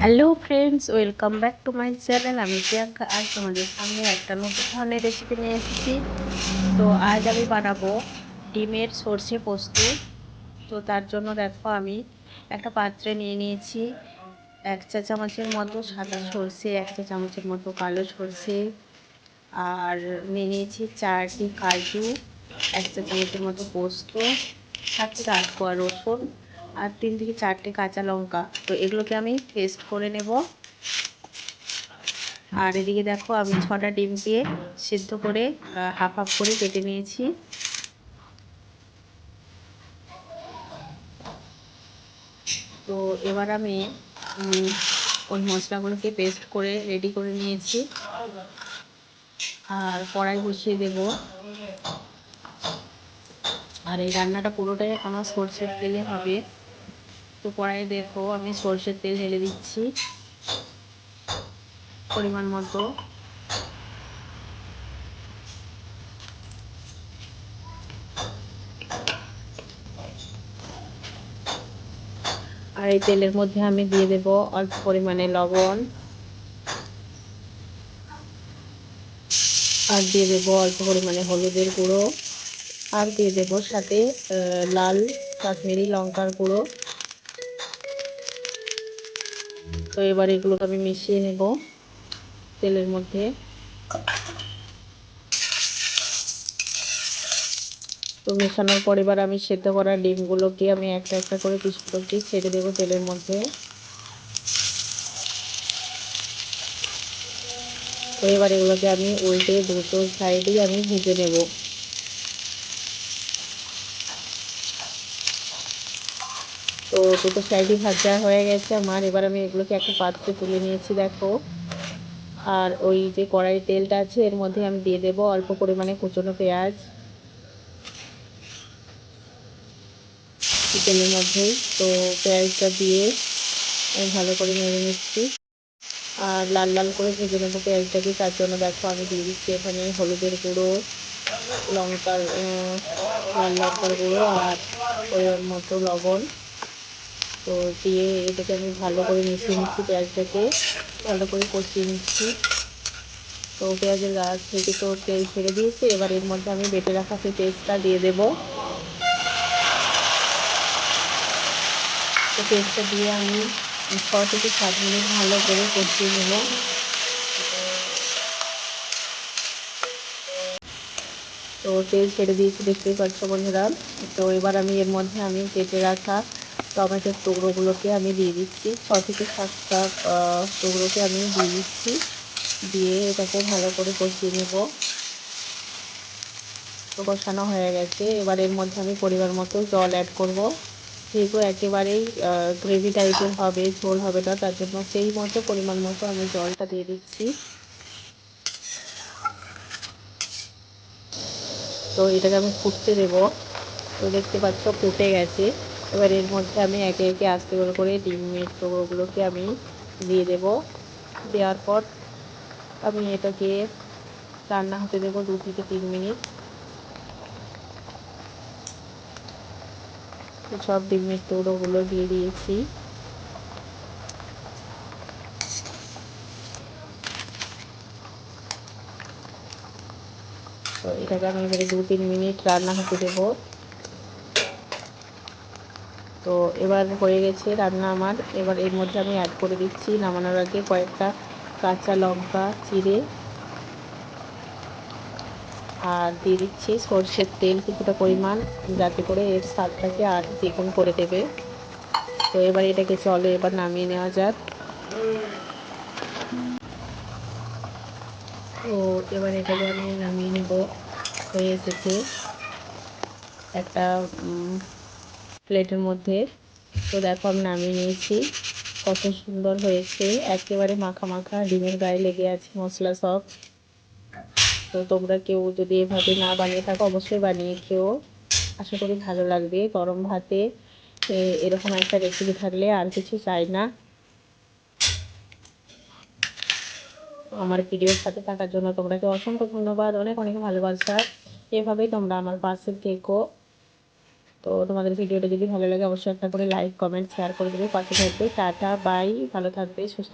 Hello friends, welcome back to my channel. আমি প্রিয়াঙ্কা। আজ তোমাদের সামনে একটা নতুন ধরনের রেসিপি নিয়ে এসেছি। তো আজ আমি বানাবো ডিমের সর্ষে পোস্ত। তো তার জন্য দেখো, আমি একটা পাত্রে নিয়ে নিয়েছি 1 চা চামচের মতো সাদা সর্ষে, 1 চা চামচের মতো কালো সর্ষে, আর নিয়ে নিয়েছি 4টি কাজু, 1 চা চামচের মতো পোস্ত, 7 থেকে 8 কোয়া রসুন, আর 3 থেকে 4টে কাঁচা লঙ্কা। তো এগুলোকে আমি পেস্ট করে নেব। আর এদিকে দেখো, আমি 6টা ডিম দিয়ে সিদ্ধ করে হাফ হাফ করে কেটে নিয়েছি। তো এবার আমি ওই মশলাগুলোকে পেস্ট করে রেডি করে নিয়েছি। আর কড়াই বসিয়ে দেব। আর এই রান্নাটা পুরোটাই আমার সরষের তেলে হবে। তো কড়াই দেখো, আমি সরষের তেল ঢেলে দিচ্ছি পরিমাণ মতো। আর এই তেলের মধ্যে আমি দিয়ে দেব অল্প পরিমাণে লবণ, আর দিয়ে দেবো অল্প পরিমাণে হলুদের গুঁড়ো, আর দিয়ে দেবো সাথে লাল কাশ্মীরি লঙ্কার গুঁড়ো। তো এবার এগুলোকে আমি মিশিয়ে নেব তেলের মধ্যে। তো মেশানোর পর এবার আমি সেদ্ধ করা ডিমগুলোকে আমি একটা একটা করে পিস করে ছেড়ে দেবো তেলের মধ্যে। তো এবার এগুলোকে আমি উল্টে দুটো সাইডেই আমি ভেজে নেব। তো দুটো সাইডই ভাজা হয়ে গেছে আমার। এবার আমি এগুলোকে একটা পাত্রে তুলে নিয়েছি দেখো। আর ওই যে কড়াই তেলটা আছে, এর মধ্যে আমি দিয়ে দেবো অল্প পরিমাণে কুচনো পেঁয়াজ তেলের মধ্যেই। তো পেঁয়াজটা দিয়ে আমি ভালো করে নেড়ে নিচ্ছি আর লাল লাল করে ভেজে নেবো পেঁয়াজটাকে। তার জন্য দেখো, আমি দিয়ে দিচ্ছি এখানে হলুদের গুঁড়ো, লঙ্কার লাল লঙ্কার গুঁড়ো, আর পরিমাণ মতো লবণ। তো দিয়ে এটাকে আমি ভালো করে মিশিয়ে নিচ্ছি, পেঁয়াজটাকে ভালো করে কষিয়ে নিচ্ছি। তো পেঁয়াজের গাছ থেকে তো তেল ছেড়ে দিয়েছে। এবার এর মধ্যে আমি বেটে রাখা সেই পেস্টটা দিয়ে দেবো। তো পেস্টটা দিয়ে আমি 6 থেকে 7 মিনিট ভালো করে কষিয়ে নেব। তো তেল ছেড়ে দিয়েছি, দেখতেই পাচ্ছ বন্ধুরা। তো এবার আমি এর মধ্যে আমি কেটে রাখা টমেটোর টুকরোগুলোকে আমি দিয়ে দিচ্ছি, 6 থেকে 7টা টুকরোকে আমি দিয়ে দিচ্ছি। দিয়ে এটাকে ভালো করে কষিয়ে নেব। তো কষানো হয়ে গেছে। এবার এর মধ্যে আমি পরিমাণ মতো জল অ্যাড করব। যেহেতু একেবারেই গ্রেভি টাইপের হবে, ঝোল হবে না, তার জন্য সেই মতো পরিমাণ মতো আমি জলটা দিয়ে দিচ্ছি। তো এটাকে আমি ফুটতে দেব। তো দেখতে পাচ্ছ ফুটে গেছে। এবার এর মধ্যে আমি একে একে আস্তে করে ডিমের টুকরোগুলোকে আমি দিয়ে দেব। দেওয়ার পর আমি এটাকে রান্না হতে দেবো 2 থেকে 3 মিনিট। সব ডিমের টুকরোগুলো দিয়ে দিয়েছি। তো এটাকে আমি এবারে 2-3 মিনিট রান্না হতে দেবো। তো এবার হয়ে গেছে রান্না আমার। এবার এর মধ্যে আমি অ্যাড করে দিচ্ছি নামানোর আগে কয়েকটা কাঁচা লঙ্কা চিড়ে, আর দিয়ে দিচ্ছি সরষের তেল কিছুটা পরিমাণ, যাতে করে এর স্বাদটাকে আর দ্বিগুণ করে দেবে। তো এবার এটাকে চলো এবার নামিয়ে নেওয়া যাক। তো এবার এটাকে আমি নামিয়ে নেব। হয়ে এসেছে একটা প্লেটের মধ্যে। তো দেখো, আমি নামিয়ে নিয়েছি। কত সুন্দর হয়েছে, একেবারে মাখা মাখা, ডিমের গায়ে লেগে আছে মশলা সব। তো তোমরা কেউ যদি এভাবে না বানিয়ে থাকো, অবশ্যই বানিয়ে খেও। আশা করি ভালো লাগবে। গরম ভাতে এরকম একটা রেসিপি থাকলে আর কিছু চাই না। আমার ভিডিওর সাথে থাকার জন্য তোমাকে অসংখ্য ধন্যবাদ, অনেক অনেক ভালোবাসা। এভাবেই তোমরা আমার পাশে থেকো। তো তোমাদের ভিডিওটা যদি ভালো লাগে অবশ্যই একটা করে লাইক কমেন্ট শেয়ার করে দেবে, পাশে থাকবে। টাটা বাই, ভালো থাকবে সুস্থ